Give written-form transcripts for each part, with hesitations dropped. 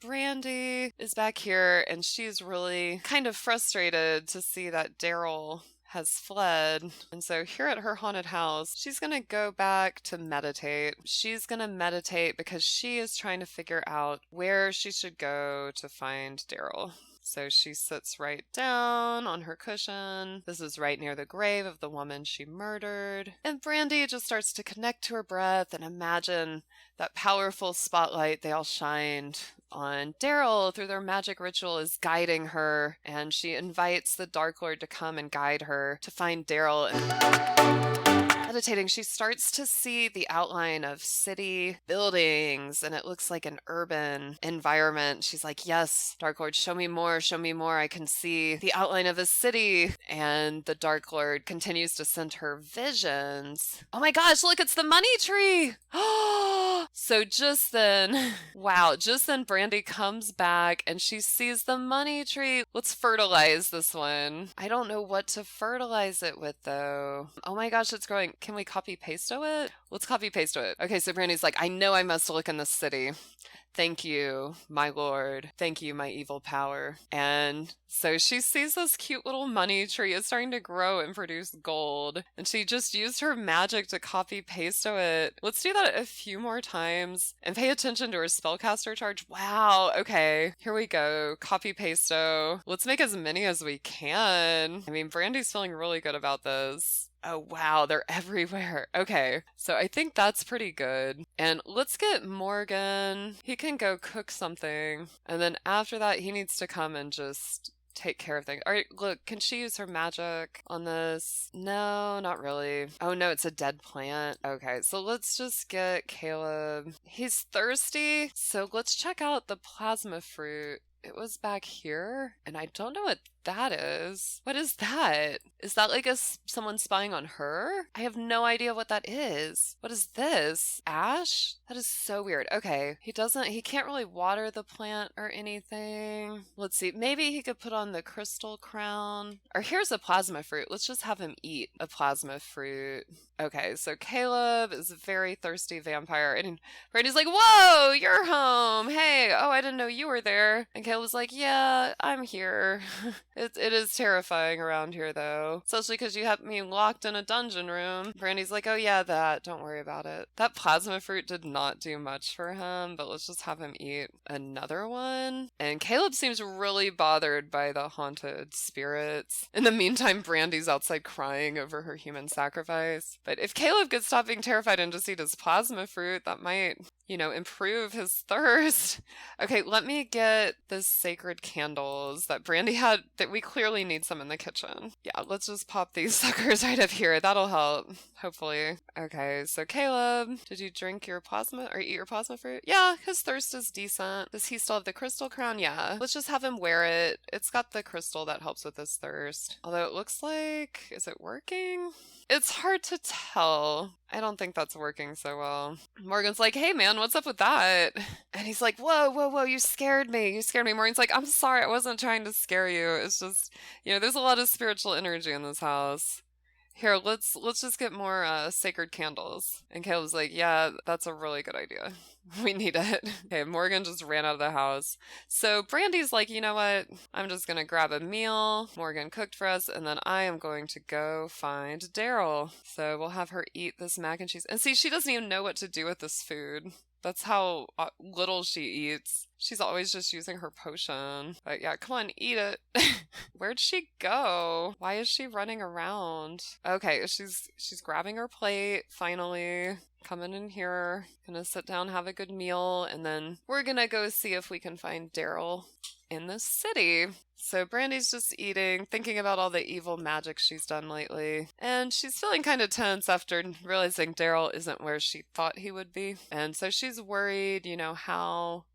Brandy is back here, and she's really kind of frustrated to see that Darrel has fled. And so here at her haunted house, she's going to go back to meditate. She's going to meditate because she is trying to figure out where she should go to find Darrel. So she sits right down on her cushion. This is right near the grave of the woman she murdered. And Brandy just starts to connect to her breath and imagine that powerful spotlight they all shined on Darrel through their magic ritual is guiding her. And she invites the Dark Lord to come and guide her to find Darrel. Meditating, she starts to see the outline of city buildings, and it looks like an urban environment. She's like, yes, Dark Lord, show me more, show me more. I can see the outline of a city. And the Dark Lord continues to send her visions. Oh my gosh, look, it's the money tree. So just then, wow, just then Brandy comes back and she sees the money tree. Let's fertilize this one. I don't know what to fertilize it with though. Oh my gosh, it's growing. Can we copy paste it? Let's copy paste it. Okay, so Brandy's like, I know I must look in the city. Thank you, my lord. Thank you, my evil power. And so she sees this cute little money tree is starting to grow and produce gold. And she just used her magic to copy paste it. Let's do that a few more times and pay attention to her spellcaster charge. Wow. Okay, here we go. Copy paste. Let's make as many as we can. I mean, Brandy's feeling really good about this. Oh, wow, they're everywhere. Okay, so I think that's pretty good. And let's get Morgan. He can go cook something. And then after that, he needs to come and just take care of things. All right, look, can she use her magic on this? No, not really. Oh, no, it's a dead plant. Okay, so let's just get Caleb. He's thirsty, so let's check out the plasma fruit. It was back here, and I don't know what that is. What is that? Is that like someone spying on her? I have no idea what that is. What is this? Ash? That is so weird. Okay, he can't really water the plant or anything. Let's see, maybe he could put on the crystal crown. Or here's a plasma fruit. Let's just have him eat a plasma fruit. Okay, so Caleb is a very thirsty vampire, and Brandy's like, whoa, you're home. Hey, oh, I didn't know you were there. And Caleb's like, yeah, I'm here. It is terrifying around here, though. Especially because you have me locked in a dungeon room. Brandy's like, oh yeah, that. Don't worry about it. That plasma fruit did not do much for him, but let's just have him eat another one. And Caleb seems really bothered by the haunted spirits. In the meantime, Brandy's outside crying over her human sacrifice. But if Caleb could stop being terrified and just eat his plasma fruit, that might, improve his thirst. Okay, let me get the sacred candles that Brandy had, that we clearly need some in the kitchen. Yeah, let's just pop these suckers right up here. That'll help, hopefully. Okay, so Caleb, did you drink your plasma or eat your plasma fruit? Yeah, his thirst is decent. Does he still have the crystal crown? Yeah. Let's just have him wear it. It's got the crystal that helps with his thirst. Although it looks like, is it working? It's hard to tell. I don't think that's working so well. Morgan's like, hey man, what's up with that? And he's like, whoa, you scared me. Morgan's like, I'm sorry, I wasn't trying to scare you. It's just, there's a lot of spiritual energy in this house. Here, let's just get more sacred candles. And Caleb's like, yeah, that's a really good idea. We need it. Okay, Morgan just ran out of the house. So Brandy's like, you know what? I'm just gonna grab a meal. Morgan cooked for us, and then I am going to go find Darrel. So we'll have her eat this mac and cheese. And see, she doesn't even know what to do with this food. That's how little she eats. She's always just using her potion. But yeah, come on, eat it. Where'd she go? Why is she running around? Okay, she's grabbing her plate, finally. Coming in here. Gonna sit down, have a good meal, and then we're gonna go see if we can find Darrel in the city. So Brandy's just eating, thinking about all the evil magic she's done lately. And she's feeling kind of tense after realizing Darrel isn't where she thought he would be. And so she's worried,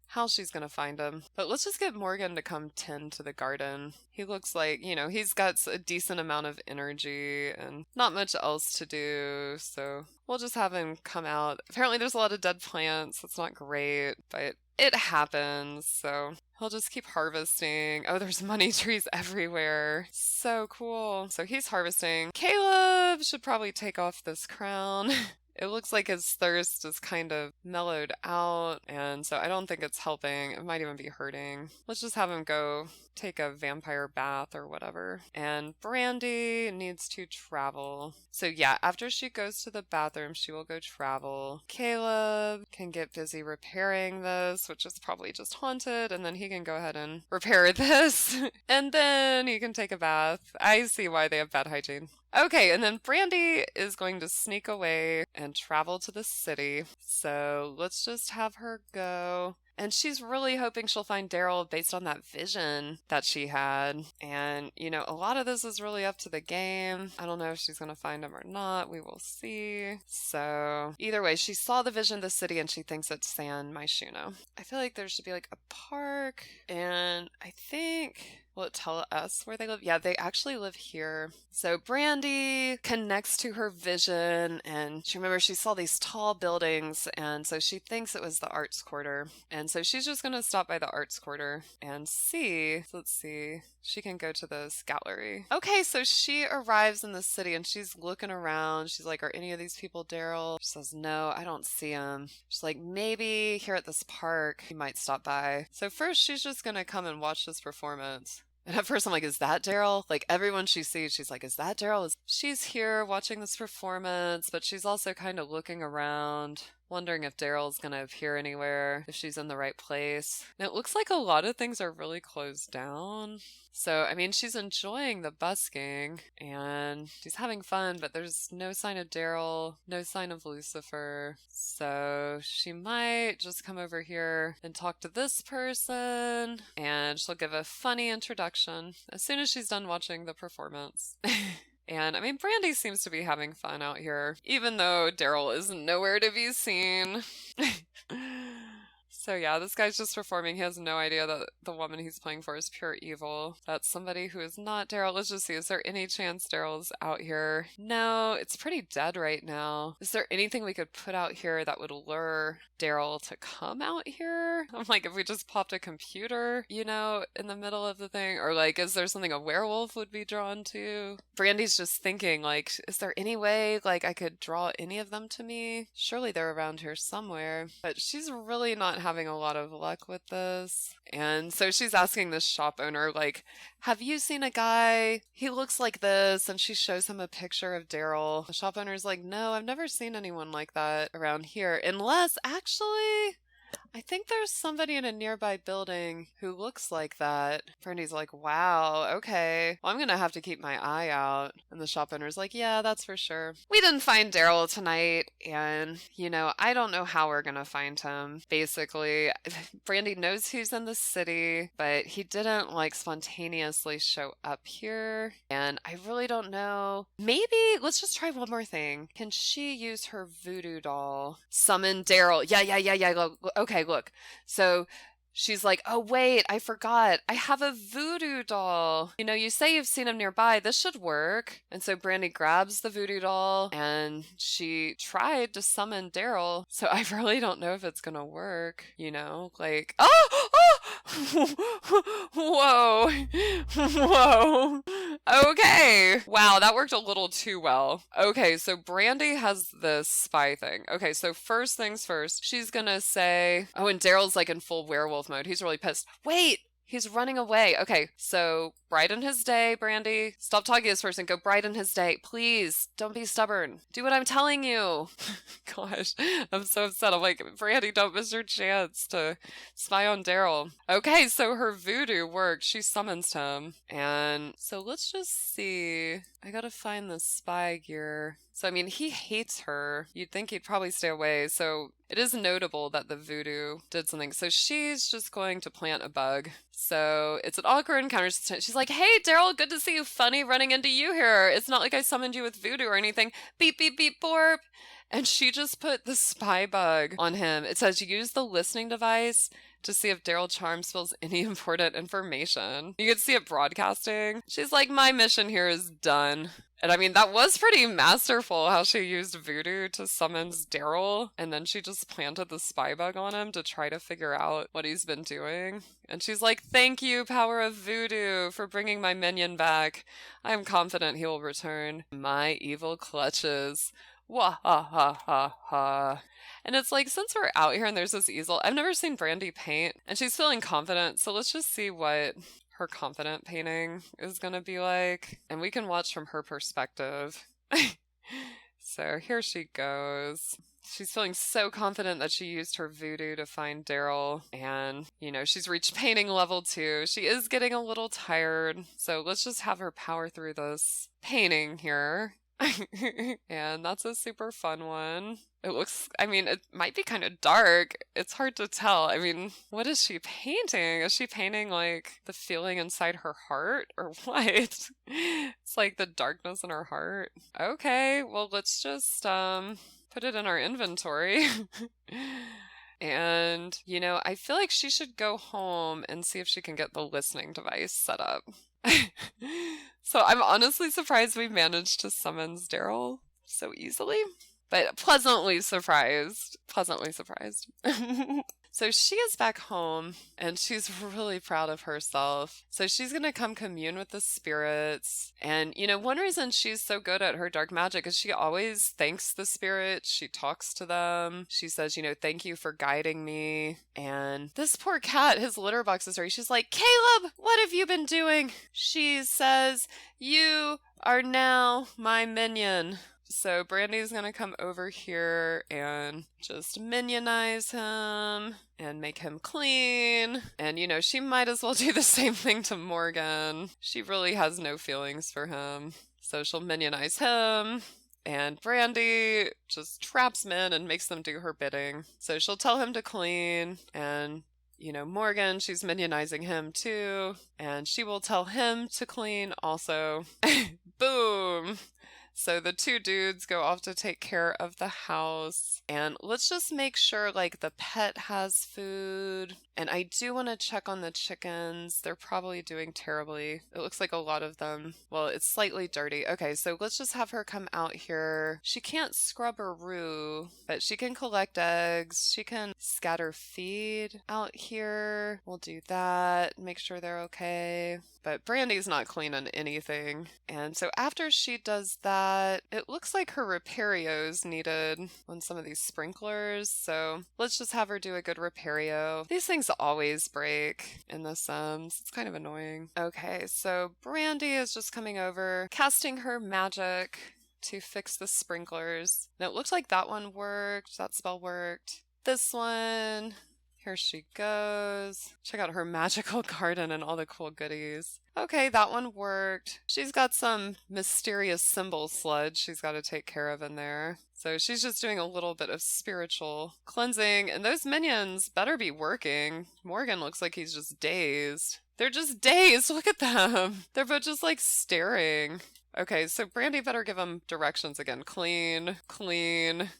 how she's gonna find him. But let's just get Morgan to come tend to the garden. He looks like, he's got a decent amount of energy and not much else to do, so we'll just have him come out. Apparently there's a lot of dead plants. That's not great, but it happens, so he'll just keep harvesting. Oh, there's money trees everywhere. So cool. So he's harvesting. Caleb should probably take off this crown it looks like his thirst is kind of mellowed out, and so I don't think it's helping. It might even be hurting. Let's just have him go take a vampire bath or whatever. And Brandy needs to travel. So yeah, after she goes to the bathroom, she will go travel. Caleb can get busy repairing this, which is probably just haunted, and then he can go ahead and repair this. And then he can take a bath. I see why they have bad hygiene. Okay, and then Brandy is going to sneak away and travel to the city. So let's just have her go. And she's really hoping she'll find Darrel based on that vision that she had. And, you know, a lot of this is really up to the game. I don't know if she's going to find him or not. We will see. So either way, she saw the vision of the city and she thinks it's San Myshuno. I feel like there should be like a park. And I think... will it tell us where they live? Yeah, they actually live here. So Brandy connects to her vision, and she remembers she saw these tall buildings, and so she thinks it was the arts quarter. And so she's just going to stop by the arts quarter and see. So let's see. She can go to this gallery. Okay, so she arrives in the city and she's looking around. She's like, are any of these people Darrel? She says, no, I don't see him. She's like, maybe here at this park, he might stop by. So first she's just going to come and watch this performance. And at first I'm like, is that Darrel? Like everyone she sees, she's like, is that Darrel? She's here watching this performance, but she's also kind of looking around, wondering if Darrel's going to appear anywhere, if she's in the right place. And it looks like a lot of things are really closed down. So, I mean, she's enjoying the busking and she's having fun, but there's no sign of Darrel, no sign of Lucifer. So she might just come over here and talk to this person and she'll give a funny introduction as soon as she's done watching the performance. And, I mean, Brandy seems to be having fun out here, even though Darrel is nowhere to be seen. So yeah, this guy's just performing. He has no idea that the woman he's playing for is pure evil. That's somebody who is not Darrel. Let's just see. Is there any chance Darrel's out here? No, it's pretty dead right now. Is there anything we could put out here that would lure Darrel to come out here? I'm like, if we just popped a computer, you know, in the middle of the thing, or like, is there something a werewolf would be drawn to? Brandy's just thinking, like, is there any way, like, I could draw any of them to me? Surely they're around here somewhere. But she's really not having a lot of luck with this. And so she's asking this shop owner, like, have you seen a guy? He looks like this. And she shows him a picture of Darrel. The shop owner's like, no, I've never seen anyone like that around here. Unless, actually, I think there's somebody in a nearby building who looks like that. Brandy's like, wow, okay. Well, I'm gonna have to keep my eye out. And the shop owner's like, yeah, that's for sure. We didn't find Darrel tonight, and, you know, I don't know how we're gonna find him. Basically, Brandy knows he's in the city, but he didn't, like, spontaneously show up here. And I really don't know. Maybe, let's just try one more thing. Can she use her voodoo doll? Summon Darrel. Yeah. Okay, look. So she's like, oh, wait, I forgot. I have a voodoo doll. You know, you say you've seen him nearby. This should work. And so Brandy grabs the voodoo doll and she tried to summon Darrel. So I really don't know if it's going to work, you know, like, whoa, whoa. Okay. Wow, that worked a little too well. Okay, so Brandy has this spy thing. Okay, so first things first, she's gonna say, oh, and Darrel's like in full werewolf mode. He's really pissed. Wait! He's running away. Okay, so brighten his day, Brandy. Stop talking to this person. Go brighten his day. Please, don't be stubborn. Do what I'm telling you. Gosh, I'm so upset. I'm like, Brandy, don't miss your chance to spy on Darrel. Okay, so her voodoo worked. She summons him. And so let's just see. I gotta find the spy gear. So, I mean, he hates her. You'd think he'd probably stay away. So it is notable that the voodoo did something. So she's just going to plant a bug. So it's an awkward encounter. She's like, hey, Darrel, good to see you. Funny running into you here. It's not like I summoned you with voodoo or anything. Beep, beep, beep, borp. And she just put the spy bug on him. It says, use the listening device to see if Darrel Charm spills any important information. You could see it broadcasting. She's like, my mission here is done. And I mean, that was pretty masterful how she used voodoo to summon Darrel. And then she just planted the spy bug on him to try to figure out what he's been doing. And she's like, thank you, power of voodoo, for bringing my minion back. I am confident he will return my evil clutches. Wah ha ha ha ha. And it's like, since we're out here and there's this easel, I've never seen Brandy paint, and she's feeling confident, so let's just see what her confident painting is gonna be like, and we can watch from her perspective. So here she goes. She's feeling so confident that she used her voodoo to find Darrel, and, she's reached painting level 2. She is getting a little tired, so let's just have her power through this painting here. And that's a super fun one. It might be kind of dark. It's hard to tell. What is she painting? Is she painting like the feeling inside her heart or what? It's like the darkness in her heart. Okay, well, let's just put it in our inventory. And, I feel like she should go home and see if she can get the listening device set up. So I'm honestly surprised we managed to summons Darrel so easily, but pleasantly surprised. Pleasantly surprised. So she is back home, and she's really proud of herself. So she's going to come commune with the spirits. And, one reason she's so good at her dark magic is she always thanks the spirits. She talks to them. She says, thank you for guiding me. And this poor cat, his litter box is ready. She's like, Caleb, what have you been doing? She says, you are now my minion. So Brandy's gonna come over here and just minionize him and make him clean. And, she might as well do the same thing to Morgan. She really has no feelings for him. So she'll minionize him. And Brandy just traps men and makes them do her bidding. So she'll tell him to clean, and Morgan, she's minionizing him too. And she will tell him to clean also. Boom! So the two dudes go off to take care of the house. And let's just make sure, the pet has food. And I do want to check on the chickens. They're probably doing terribly. It looks like a lot of them. Well, it's slightly dirty. Okay, so let's just have her come out here. She can't scrub or roo, but she can collect eggs. She can scatter feed out here. We'll do that. Make sure they're okay. But Brandy's not cleaning anything. And so after she does that, it looks like her repairio's needed on some of these sprinklers. So let's just have her do a good repario. These things always break in the Sims. It's kind of annoying. Okay, so Brandy is just coming over, casting her magic to fix the sprinklers. Now it looks like that one worked. That spell worked. This one... Here she goes. Check out her magical garden and all the cool goodies. Okay, that one worked. She's got some mysterious symbol sludge she's got to take care of in there. So she's just doing a little bit of spiritual cleansing. And those minions better be working. Morgan looks like he's just dazed. They're just dazed. Look at them. They're both just staring. Okay, so Brandy better give them directions again. Clean, clean.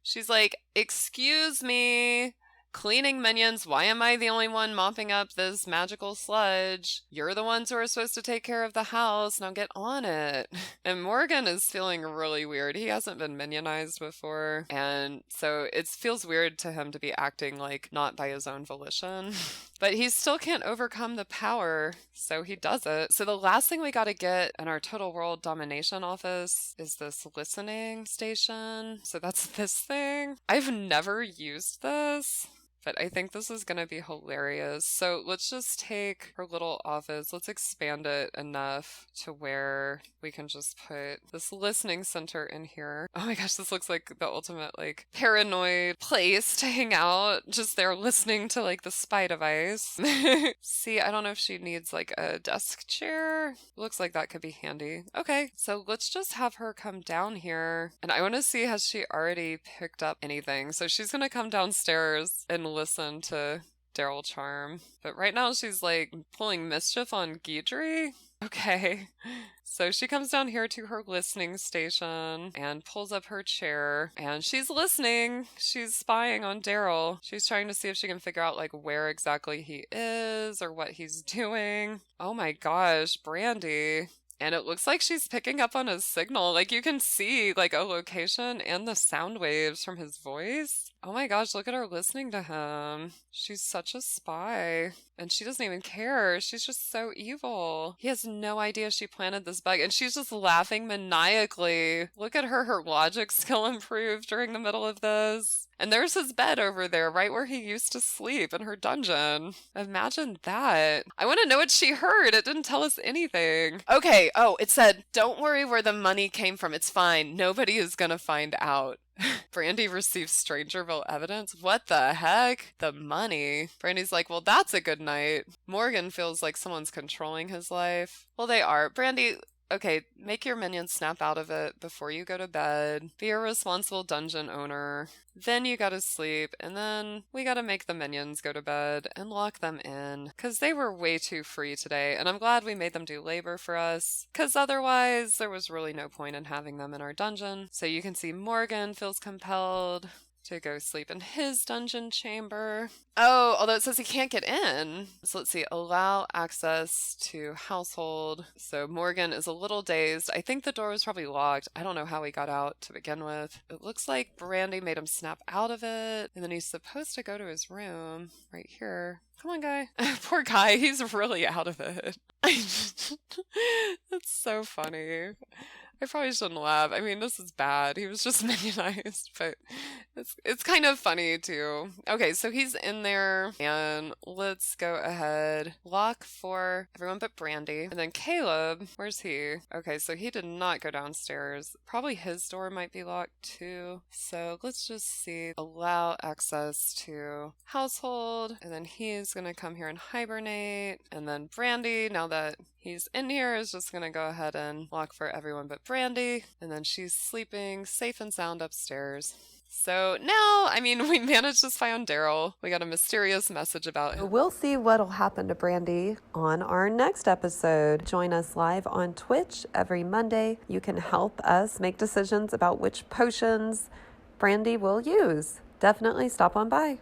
She's like, excuse me. Cleaning minions, why am I the only one mopping up this magical sludge? You're the ones who are supposed to take care of the house. Now get on it. And Morgan is feeling really weird. He hasn't been minionized before. And so it feels weird to him to be acting not by his own volition. But he still can't overcome the power, so he does it. So the last thing we gotta get in our total world domination office is this listening station. So that's this thing. I've never used this, but I think this is going to be hilarious. So let's just take her little office. Let's expand it enough to where we can just put this listening center in here. Oh my gosh, this looks like the ultimate paranoid place to hang out. Just there listening to the spy device. See, I don't know if she needs a desk chair. Looks like that could be handy. Okay, so let's just have her come down here. And I want to see, has she already picked up anything? So she's going to come downstairs and listen to Darrel charm. But right now she's pulling mischief on Guidry. Okay. So she comes down here to her listening station and pulls up her chair, and she's listening. She's spying on Darrel. She's trying to see if she can figure out where exactly he is or what he's doing. Oh my gosh, Brandy. And it looks like she's picking up on his signal. You can see, a location and the sound waves from his voice. Oh my gosh, look at her listening to him. She's such a spy. And she doesn't even care. She's just so evil. He has no idea she planted this bug, and she's just laughing maniacally. Look at her. Her logic skill improved during the middle of this. And there's his bed over there, right where he used to sleep in her dungeon. Imagine that. I want to know what she heard. It didn't tell us anything. Okay, oh, it said, don't worry where the money came from. It's fine. Nobody is gonna find out. Brandy receives Strangerville evidence? What the heck? The money. Brandy's like, well, that's a good night. Morgan feels like someone's controlling his life. Well, they are. Brandy, okay, make your minions snap out of it before you go to bed. Be a responsible dungeon owner. Then you gotta sleep, and then we gotta make the minions go to bed and lock them in. Because they were way too free today, and I'm glad we made them do labor for us. Because otherwise, there was really no point in having them in our dungeon. So you can see Morgan feels compelled to go sleep in his dungeon chamber. Oh, although it says he can't get in. So let's see, allow access to household. So Morgan is a little dazed. I think the door was probably locked. I don't know how he got out to begin with. It looks like Brandy made him snap out of it, and then he's supposed to go to his room right here. Come on, guy. Poor guy, he's really out of it. That's so funny. I probably shouldn't laugh. I mean, this is bad. He was just minionized, but it's kind of funny too. Okay, so he's in there, and let's go ahead. Lock for everyone but Brandy. And then Caleb, where's he? Okay, so he did not go downstairs. Probably his door might be locked too. So let's just see. Allow access to household. And then he's gonna come here and hibernate. And then Brandy, now that he's in here, is just gonna go ahead and lock for everyone but Brandy, and then she's sleeping safe and sound upstairs. So now, I mean, we managed to spy on Darrel. We got a mysterious message about him. We'll see what'll happen to Brandy on our next episode. Join us live on Twitch every Monday. You can help us make decisions about which potions Brandy will use. Definitely stop on by.